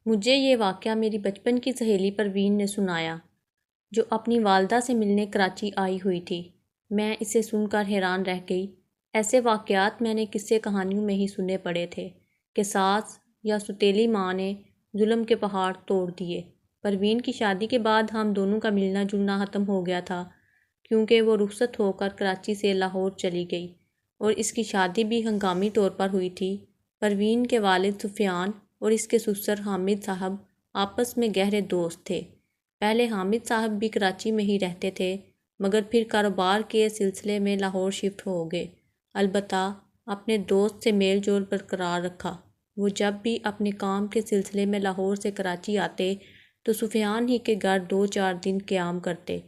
مجھے یہ واقعہ میری بچپن کی سہیلی پروین نے سنایا، جو اپنی والدہ سے ملنے کراچی آئی ہوئی تھی۔ میں اسے سن کر حیران رہ گئی۔ ایسے واقعات میں نے قصے کہانیوں میں ہی سنے پڑے تھے کہ ساس یا سوتیلی ماں نے ظلم کے پہاڑ توڑ دیے۔ پروین کی شادی کے بعد ہم دونوں کا ملنا جلنا ختم ہو گیا تھا، کیونکہ وہ رخصت ہو کر کراچی سے لاہور چلی گئی اور اس کی شادی بھی ہنگامی طور پر ہوئی تھی۔ پروین کے والد سفیان اور اس کے سسر حامد صاحب آپس میں گہرے دوست تھے۔ پہلے حامد صاحب بھی کراچی میں ہی رہتے تھے، مگر پھر کاروبار کے سلسلے میں لاہور شفٹ ہو گئے۔ البتہ اپنے دوست سے میل جول برقرار رکھا۔ وہ جب بھی اپنے کام کے سلسلے میں لاہور سے کراچی آتے تو سفیان ہی کے گھر 2-4 دن قیام کرتے۔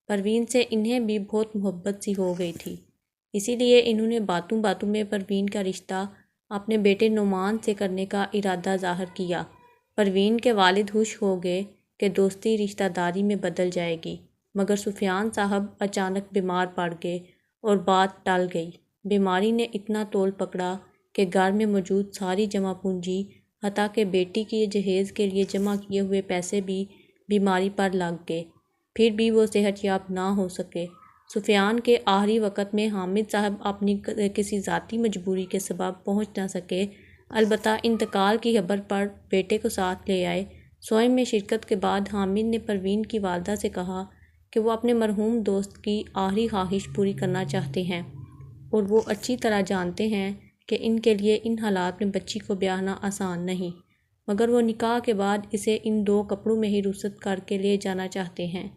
پروین سے انہیں بھی بہت محبت سی ہو گئی تھی، اسی لیے انہوں نے باتوں باتوں میں پروین کا رشتہ اپنے بیٹے نعمان سے کرنے کا ارادہ ظاہر کیا۔ پروین کے والد خوش ہو گئے کہ دوستی رشتہ داری میں بدل جائے گی، مگر سفیان صاحب اچانک بیمار پڑ گئے اور بات ٹل گئی۔ بیماری نے اتنا طول پکڑا کہ گھر میں موجود ساری جمع پونجی، حتیٰ کہ بیٹی کی جہیز کے لیے جمع کیے ہوئے پیسے بھی بیماری پر لگ گئے۔ پھر بھی وہ صحت یاب نہ ہو سکے۔ سفیان کے آخری وقت میں حامد صاحب اپنی کسی ذاتی مجبوری کے سبب پہنچ نہ سکے، البتہ انتقال کی خبر پر بیٹے کو ساتھ لے آئے۔ سوئم میں شرکت کے بعد حامد نے پروین کی والدہ سے کہا کہ وہ اپنے مرحوم دوست کی آخری خواہش پوری کرنا چاہتے ہیں اور وہ اچھی طرح جانتے ہیں کہ ان کے لیے ان حالات میں بچی کو بیاہنا آسان نہیں، مگر وہ نکاح کے بعد اسے ان 2 کپڑوں میں ہی رخصت کر کے لے جانا چاہتے ہیں۔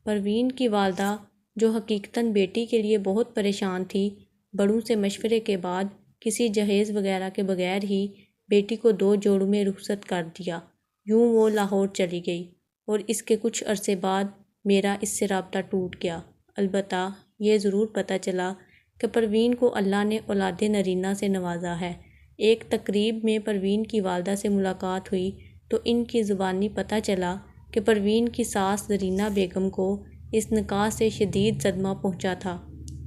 پروین کی والدہ، جو حقیقتاً بیٹی کے لیے بہت پریشان تھی، بڑوں سے مشورے کے بعد کسی جہیز وغیرہ کے بغیر ہی بیٹی کو 2 جوڑوں میں رخصت کر دیا۔ یوں وہ لاہور چلی گئی اور اس کے کچھ عرصے بعد میرا اس سے رابطہ ٹوٹ گیا۔ البتہ یہ ضرور پتہ چلا کہ پروین کو اللہ نے اولاد نرینہ سے نوازا ہے۔ ایک تقریب میں پروین کی والدہ سے ملاقات ہوئی تو ان کی زبانی پتہ چلا کہ پروین کی ساس زرینہ بیگم کو اس نکاح سے شدید صدمہ پہنچا تھا۔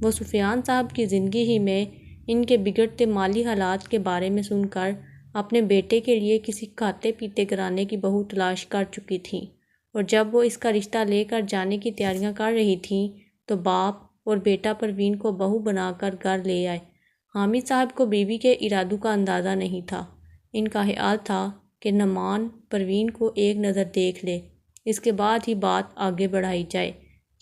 وہ سفیان صاحب کی زندگی ہی میں ان کے بگڑتے مالی حالات کے بارے میں سن کر اپنے بیٹے کے لیے کسی کھاتے پیتے گھرانے کی بہو تلاش کر چکی تھیں، اور جب وہ اس کا رشتہ لے کر جانے کی تیاریاں کر رہی تھیں تو باپ اور بیٹا پروین کو بہو بنا کر گھر لے آئے۔ حامد صاحب کو بیوی کے ارادوں کا اندازہ نہیں تھا۔ ان کا خیال تھا کہ نعمان پروین کو ایک نظر دیکھ لے، اس کے بعد ہی بات آگے بڑھائی جائے۔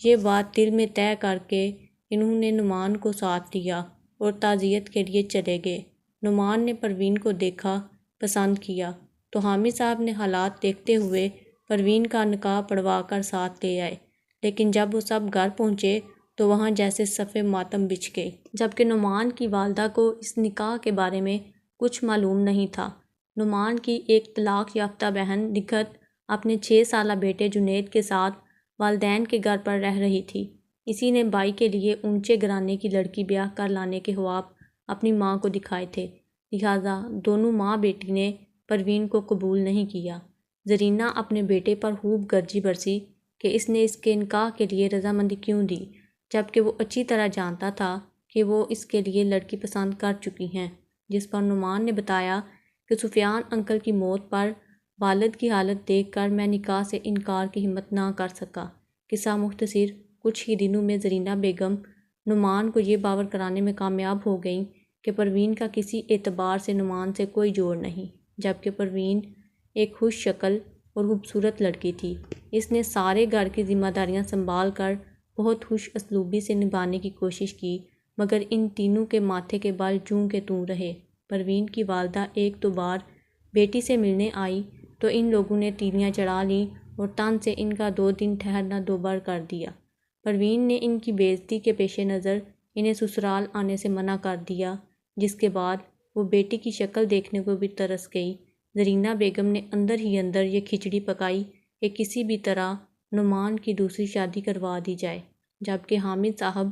یہ بات دل میں طے کر کے انہوں نے نعمان کو ساتھ لیا اور تعزیت کے لیے چلے گئے۔ نعمان نے پروین کو دیکھا، پسند کیا تو حامد صاحب نے حالات دیکھتے ہوئے پروین کا نکاح پڑھوا کر ساتھ لے آئے، لیکن جب وہ سب گھر پہنچے تو وہاں جیسے صف ماتم بچھ گئے، جبکہ نعمان کی والدہ کو اس نکاح کے بارے میں کچھ معلوم نہیں تھا۔ نعمان کی ایک طلاق یافتہ بہن نکھت اپنے 6 سالہ بیٹے جنید کے ساتھ والدین کے گھر پر رہ رہی تھی۔ اسی نے بائی کے لیے اونچے گھرانے کی لڑکی بیاہ کر لانے کے خواب اپنی ماں کو دکھائے تھے، لہٰذا دونوں ماں بیٹی نے پروین کو قبول نہیں کیا۔ زرینہ اپنے بیٹے پر خوب گرجی برسی کہ اس نے اس کے نکاح کے لیے رضامندی کیوں دی، جبکہ وہ اچھی طرح جانتا تھا کہ وہ اس کے لیے لڑکی پسند کر چکی ہیں۔ جس پر نعمان نے بتایا کہ سفیان انکل کی موت پر والد کی حالت دیکھ کر میں نکاح سے انکار کی ہمت نہ کر سکا۔ قصہ مختصر، کچھ ہی دنوں میں زرینہ بیگم نعمان کو یہ باور کرانے میں کامیاب ہو گئیں کہ پروین کا کسی اعتبار سے نعمان سے کوئی جوڑ نہیں، جبکہ پروین ایک خوش شکل اور خوبصورت لڑکی تھی۔ اس نے سارے گھر کی ذمہ داریاں سنبھال کر بہت خوش اسلوبی سے نبھانے کی کوشش کی، مگر ان تینوں کے ماتھے کے بال جوں کے توں رہے۔ پروین کی والدہ ایک دو بار بیٹی سے ملنے آئی تو ان لوگوں نے تیلیاں چڑھا لیں اور تن سے ان کا 2 دن ٹھہرنا دوبر کر دیا۔ پروین نے ان کی بے عزتی کے پیش نظر انہیں سسرال آنے سے منع کر دیا، جس کے بعد وہ بیٹی کی شکل دیکھنے کو بھی ترس گئی۔ زرینہ بیگم نے اندر ہی اندر یہ کھچڑی پکائی کہ کسی بھی طرح نعمان کی دوسری شادی کروا دی جائے، جبکہ حامد صاحب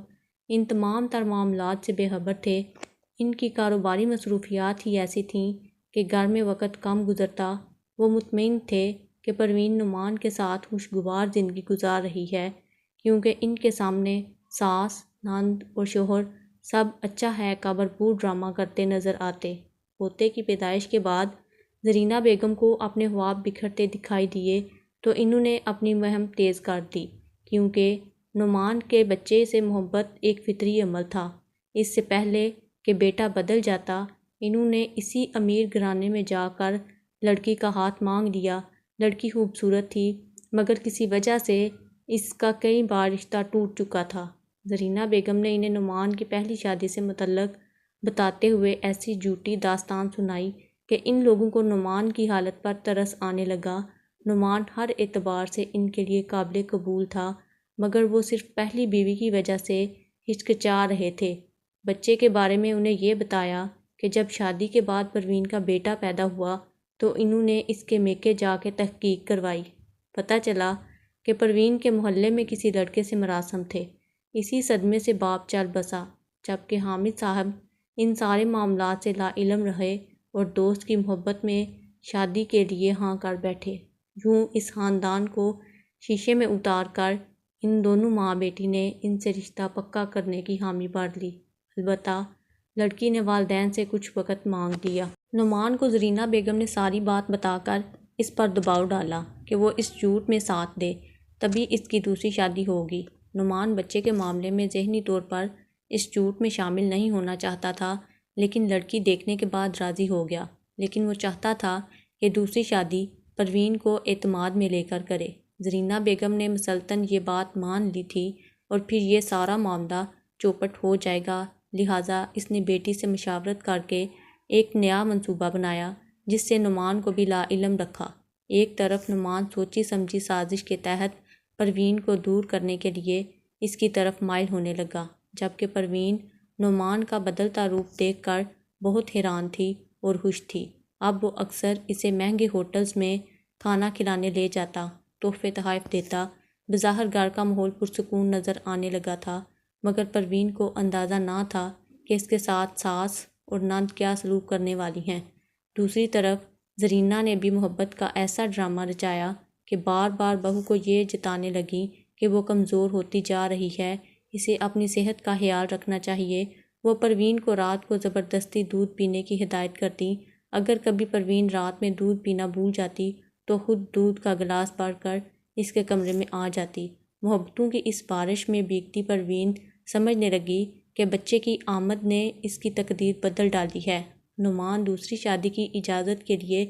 ان تمام تر معاملات سے بے خبر تھے۔ ان کی کاروباری مصروفیات ہی ایسی تھیں کہ گھر میں وقت کم گزرتا۔ وہ مطمئن تھے کہ پروین نعمان کے ساتھ خوشگوار زندگی گزار رہی ہے، کیونکہ ان کے سامنے ساس، نند اور شوہر سب اچھا ہے کا بھرپور ڈرامہ کرتے نظر آتے۔ پوتے کی پیدائش کے بعد زرینہ بیگم کو اپنے خواب بکھرتے دکھائی دیے تو انہوں نے اپنی مہم تیز کر دی، کیونکہ نعمان کے بچے سے محبت ایک فطری عمل تھا۔ اس سے پہلے کہ بیٹا بدل جاتا، انہوں نے اسی امیر گھرانے میں جا کر لڑکی کا ہاتھ مانگ لیا۔ لڑکی خوبصورت تھی، مگر کسی وجہ سے اس کا کئی بار رشتہ ٹوٹ چکا تھا۔ زرینہ بیگم نے انہیں نعمان کی پہلی شادی سے متعلق بتاتے ہوئے ایسی جھوٹی داستان سنائی کہ ان لوگوں کو نعمان کی حالت پر ترس آنے لگا۔ نعمان ہر اعتبار سے ان کے لیے قابل قبول تھا، مگر وہ صرف پہلی بیوی کی وجہ سے ہچکچا رہے تھے۔ بچے کے بارے میں انہیں یہ بتایا کہ جب شادی کے بعد پروین کا بیٹا پیدا ہوا تو انہوں نے اس کے میکے جا کے تحقیق کروائی۔ پتہ چلا کہ پروین کے محلے میں کسی لڑکے سے مراسم تھے۔ اسی صدمے سے باپ چل بسا، جبکہ حامد صاحب ان سارے معاملات سے لا علم رہے اور دوست کی محبت میں شادی کے لیے ہاں کر بیٹھے۔ یوں اس خاندان کو شیشے میں اتار کر ان دونوں ماں بیٹی نے ان سے رشتہ پکا کرنے کی حامی بھر لی۔ البتہ لڑکی نے والدین سے کچھ وقت مانگ لیا۔ نعمان کو زرینہ بیگم نے ساری بات بتا کر اس پر دباؤ ڈالا کہ وہ اس جھوٹ میں ساتھ دے، تبھی اس کی دوسری شادی ہوگی۔ نعمان بچے کے معاملے میں ذہنی طور پر اس جھوٹ میں شامل نہیں ہونا چاہتا تھا، لیکن لڑکی دیکھنے کے بعد راضی ہو گیا۔ لیکن وہ چاہتا تھا کہ دوسری شادی پروین کو اعتماد میں لے کر کرے۔ زرینہ بیگم نے مسلطن یہ بات مان لی تھی اور پھر یہ سارا معاملہ چوپٹ ہو جائے گا، لہٰذا اس نے بیٹی سے مشاورت کر کے ایک نیا منصوبہ بنایا جس سے نعمان کو بھی لا علم رکھا۔ ایک طرف نعمان سوچی سمجھی سازش کے تحت پروین کو دور کرنے کے لیے اس کی طرف مائل ہونے لگا، جبکہ پروین نعمان کا بدلتا روپ دیکھ کر بہت حیران تھی اور خوش تھی۔ اب وہ اکثر اسے مہنگے ہوٹلز میں کھانا کھلانے لے جاتا، تحفے تحائف دیتا۔ بظاہر گھر کا ماحول پرسکون نظر آنے لگا تھا، مگر پروین کو اندازہ نہ تھا کہ اس کے ساتھ ساس اور نند کیا سلوک کرنے والی ہیں۔ دوسری طرف زرینہ نے بھی محبت کا ایسا ڈرامہ رچایا کہ بار بار بہو کو یہ جتانے لگی کہ وہ کمزور ہوتی جا رہی ہے، اسے اپنی صحت کا خیال رکھنا چاہیے۔ وہ پروین کو رات کو زبردستی دودھ پینے کی ہدایت کرتی۔ اگر کبھی پروین رات میں دودھ پینا بھول جاتی تو خود دودھ کا گلاس بھر کر اس کے کمرے میں آ جاتی۔ محبتوں کی اس بارش میں بھیگتی پروین سمجھنے لگی کہ بچے کی آمد نے اس کی تقدیر بدل ڈالی ہے۔ نعمان دوسری شادی کی اجازت کے لیے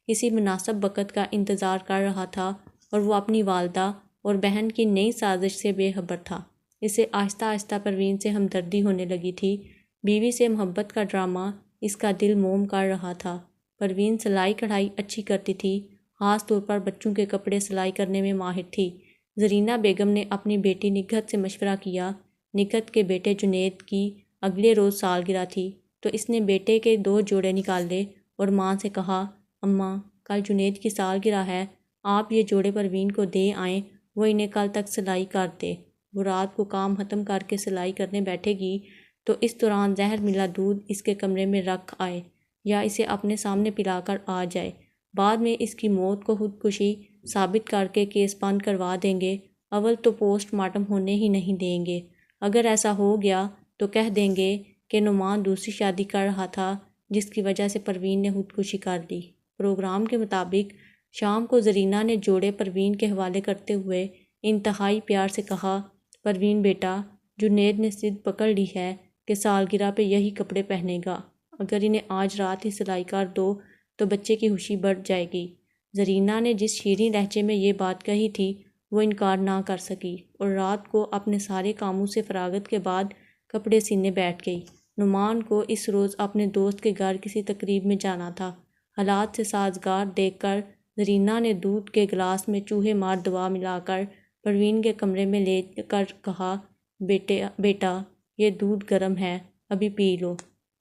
کسی مناسب وقت کا انتظار کر رہا تھا اور وہ اپنی والدہ اور بہن کی نئی سازش سے بے خبر تھا۔ اسے آہستہ آہستہ پروین سے ہمدردی ہونے لگی تھی۔ بیوی سے محبت کا ڈرامہ اس کا دل موم کر رہا تھا۔ پروین سلائی کڑھائی اچھی کرتی تھی، خاص طور پر بچوں کے کپڑے سلائی کرنے میں ماہر تھی۔ زرینہ بیگم نے اپنی بیٹی نگہت سے مشورہ کیا۔ نگہت کے بیٹے جنید کی اگلے روز سالگرہ تھی تو اس نے بیٹے کے 2 جوڑے نکال لے اور ماں سے کہا، اماں کل جنید کی سالگرہ ہے، آپ یہ جوڑے پروین کو دے آئیں، وہ انہیں کل تک سلائی کر دے۔ وہ رات کو کام ختم کر کے سلائی کرنے بیٹھے گی تو اس دوران زہر ملا دودھ اس کے کمرے میں رکھ آئے یا اسے اپنے سامنے پلا کر آ جائے۔ بعد میں اس کی موت کو خودکشی ثابت کر کے کیس بند کروا دیں گے۔ اول تو پوسٹ مارٹم ہونے ہی نہیں دیں گے۔ اگر ایسا ہو گیا تو کہہ دیں گے کہ نعمان دوسری شادی کر رہا تھا جس کی وجہ سے پروین نے خودکشی کر لی۔ پروگرام کے مطابق شام کو زرینہ نے جوڑے پروین کے حوالے کرتے ہوئے انتہائی پیار سے کہا، پروین بیٹا، جنید نے ضد پکڑ لی ہے کہ سالگرہ پہ یہی کپڑے پہنے گا۔ اگر انہیں آج رات ہی سلائی کر دو تو بچے کی خوشی بڑھ جائے گی۔ زرینہ نے جس شیریں لہجے میں یہ بات کہی تھی وہ انکار نہ کر سکی اور رات کو اپنے سارے کاموں سے فراغت کے بعد کپڑے سینے بیٹھ گئی۔ نعمان کو اس روز اپنے دوست کے گھر کسی تقریب میں جانا تھا۔ حالات سے سازگار دیکھ کر زرینہ نے دودھ کے گلاس میں چوہے مار دوا ملا کر پروین کے کمرے میں لے کر کہا، بیٹا یہ دودھ گرم ہے، ابھی پی لو،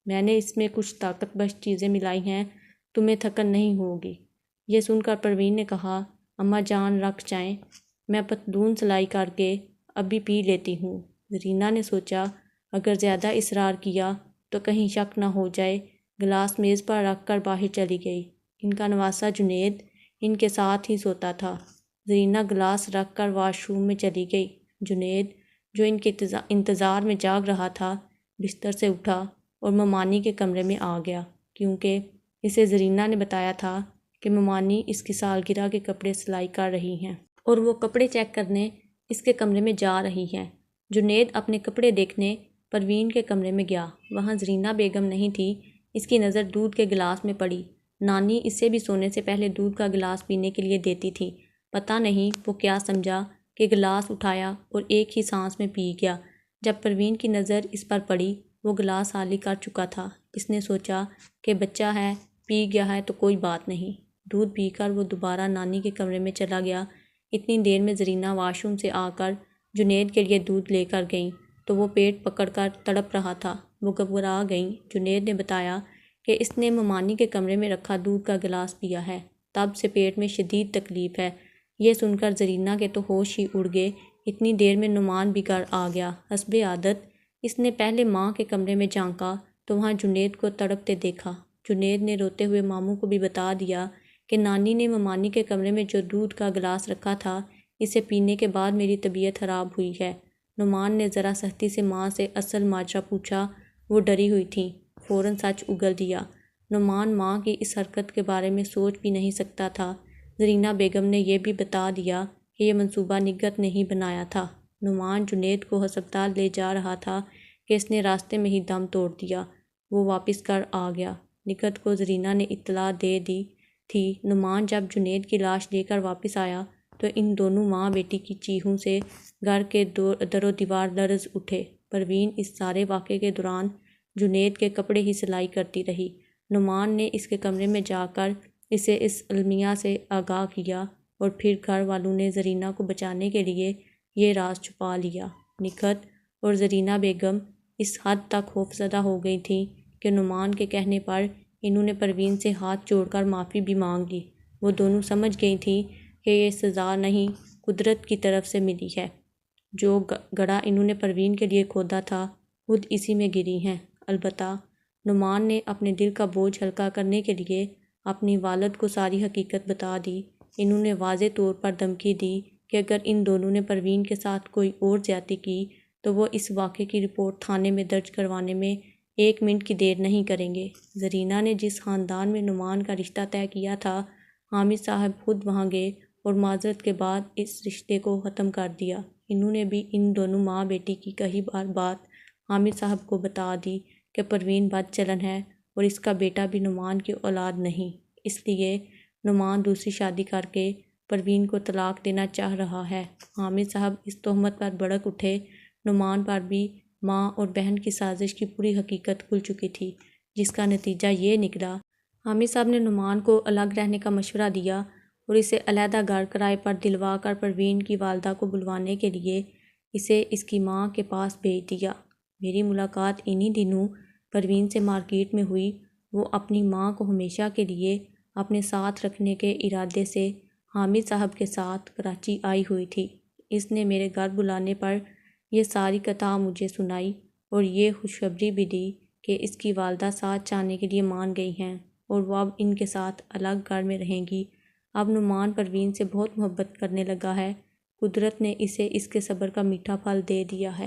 میں نے اس میں کچھ طاقت بخش چیزیں ملائی ہیں، تمہیں تھکن نہیں ہوگی۔ یہ سن کر پروین نے کہا، اماں جان رکھ جائیں، میں پتلون سلائی کر کے ابھی پی لیتی ہوں۔ زرینہ نے سوچا اگر زیادہ اصرار کیا تو کہیں شک نہ ہو جائے، گلاس میز پر رکھ کر باہر چلی گئی۔ ان کا نواسا جنید ان کے ساتھ ہی سوتا تھا۔ زرینہ گلاس رکھ کر واش روم میں چلی گئی۔ جنید جو ان کے انتظار میں جاگ رہا تھا بستر سے اٹھا اور ممانی کے کمرے میں آ گیا، کیونکہ اسے زرینہ نے بتایا تھا کہ ممانی اس کی سالگرہ کے کپڑے سلائی کر رہی ہیں اور وہ کپڑے چیک کرنے اس کے کمرے میں جا رہی ہیں۔ جنید اپنے کپڑے دیکھنے پروین کے کمرے میں گیا۔ وہاں زرینہ بیگم نہیں تھی۔ اس کی نظر دودھ کے گلاس میں پڑی۔ نانی اسے بھی سونے سے پہلے دودھ کا گلاس پینے کے لیے دیتی تھی۔ پتہ نہیں وہ کیا سمجھا کہ گلاس اٹھایا اور ایک ہی سانس میں پی گیا۔ جب پروین کی نظر اس پر پڑی، وہ گلاس خالی کر چکا تھا۔ اس نے سوچا کہ بچہ ہے، پی گیا ہے تو کوئی بات نہیں۔ دودھ پی کر وہ دوبارہ نانی کے کمرے میں چلا گیا۔ اتنی دیر میں زرینہ واش روم سے آ کر جنید کے لیے دودھ لے کر گئیں تو وہ پیٹ پکڑ کر تڑپ رہا تھا۔ وہ گھبرا گئیں۔ جنید نے بتایا کہ اس نے ممانی کے کمرے میں رکھا دودھ کا گلاس پیا ہے، تب سے پیٹ میں شدید تکلیف ہے۔ یہ سن کر زرینہ کے تو ہوش ہی اڑ گئے۔ اتنی دیر میں نعمان بھی گھر آ گیا۔ حسب عادت اس نے پہلے ماں کے کمرے میں جھانکا تو وہاں جنید کو تڑپتے دیکھا۔ جنید نے روتے ہوئے ماموں کو بھی بتا دیا کہ نانی نے ممانی کے کمرے میں جو دودھ کا گلاس رکھا تھا، اسے پینے کے بعد میری طبیعت خراب ہوئی ہے۔ نعمان نے ذرا سختی سے ماں سے اصل ماجرا پوچھا۔ وہ ڈری ہوئی تھیں۔ فوراً سچ اگل دیا۔ نعمان ماں کی اس حرکت کے بارے میں سوچ بھی نہیں سکتا تھا۔ زرینہ بیگم نے یہ بھی بتا دیا کہ یہ منصوبہ نگہت نے ہی بنایا تھا۔ نعمان جنید کو ہسپتال لے جا رہا تھا کہ اس نے راستے میں ہی دم توڑ دیا۔ وہ واپس گھر آ گیا۔ نگہت کو زرینہ نے اطلاع دے دی تھی۔ نعمان جب جنید کی لاش لے کر واپس آیا تو ان دونوں ماں بیٹی کی چیخوں سے گھر کے در و دیوار لرز اٹھے۔ پروین اس سارے واقعے کے دوران جنید کے کپڑے ہی سلائی کرتی رہی۔ نعمان نے اس کے کمرے میں جا کر اسے اس المیہ سے آگاہ کیا اور پھر گھر والوں نے زرینہ کو بچانے کے لیے یہ راز چھپا لیا۔ نگہت اور زرینہ بیگم اس حد تک خوفزدہ ہو گئی تھیں کہ نعمان کے کہنے پر انہوں نے پروین سے ہاتھ جوڑ کر معافی بھی مانگ لی۔ وہ دونوں سمجھ گئی تھیں کہ یہ سزا نہیں، قدرت کی طرف سے ملی ہے۔ جو گڑھا انہوں نے پروین کے لیے کھودا تھا، خود اسی میں گری ہیں۔ البتہ نعمان نے اپنے دل کا بوجھ ہلکا کرنے کے لیے اپنی والد کو ساری حقیقت بتا دی۔ انہوں نے واضح طور پر دھمکی دی کہ اگر ان دونوں نے پروین کے ساتھ کوئی اور زیادتی کی تو وہ اس واقعے کی رپورٹ تھانے میں درج کروانے میں 1 منٹ کی دیر نہیں کریں گے۔ زرینہ نے جس خاندان میں نعمان کا رشتہ طے کیا تھا، حامد صاحب خود وہاں گئے اور معذرت کے بعد اس رشتے کو ختم کر دیا۔ انہوں نے بھی ان دونوں ماں بیٹی کی کئی بار بات حامد صاحب کو بتا دی کہ پروین بد چلن ہے اور اس کا بیٹا بھی نعمان کی اولاد نہیں، اس لیے نعمان دوسری شادی کر کے پروین کو طلاق دینا چاہ رہا ہے۔ حامد صاحب اس تہمت پر بھڑک اٹھے۔ نعمان پر بھی ماں اور بہن کی سازش کی پوری حقیقت کھل چکی تھی، جس کا نتیجہ یہ نکلا۔ حامد صاحب نے نعمان کو الگ رہنے کا مشورہ دیا اور اسے علیحدہ گھر کرائے پر دلوا کر پروین کی والدہ کو بلوانے کے لیے اسے اس کی ماں کے پاس بھیج دیا۔ میری ملاقات انہی دنوں پروین سے مارکیٹ میں ہوئی۔ وہ اپنی ماں کو ہمیشہ کے لیے اپنے ساتھ رکھنے کے ارادے سے حامد صاحب کے ساتھ کراچی آئی ہوئی تھی۔ اس نے میرے گھر بلانے پر یہ ساری قطع مجھے سنائی اور یہ خوشخبری بھی دی کہ اس کی والدہ ساتھ جانے کے لیے مان گئی ہیں اور وہ اب ان کے ساتھ الگ گھر میں رہیں گی۔ اب نعمان پروین سے بہت محبت کرنے لگا ہے۔ قدرت نے اسے اس کے صبر کا میٹھا پھل دے دیا ہے۔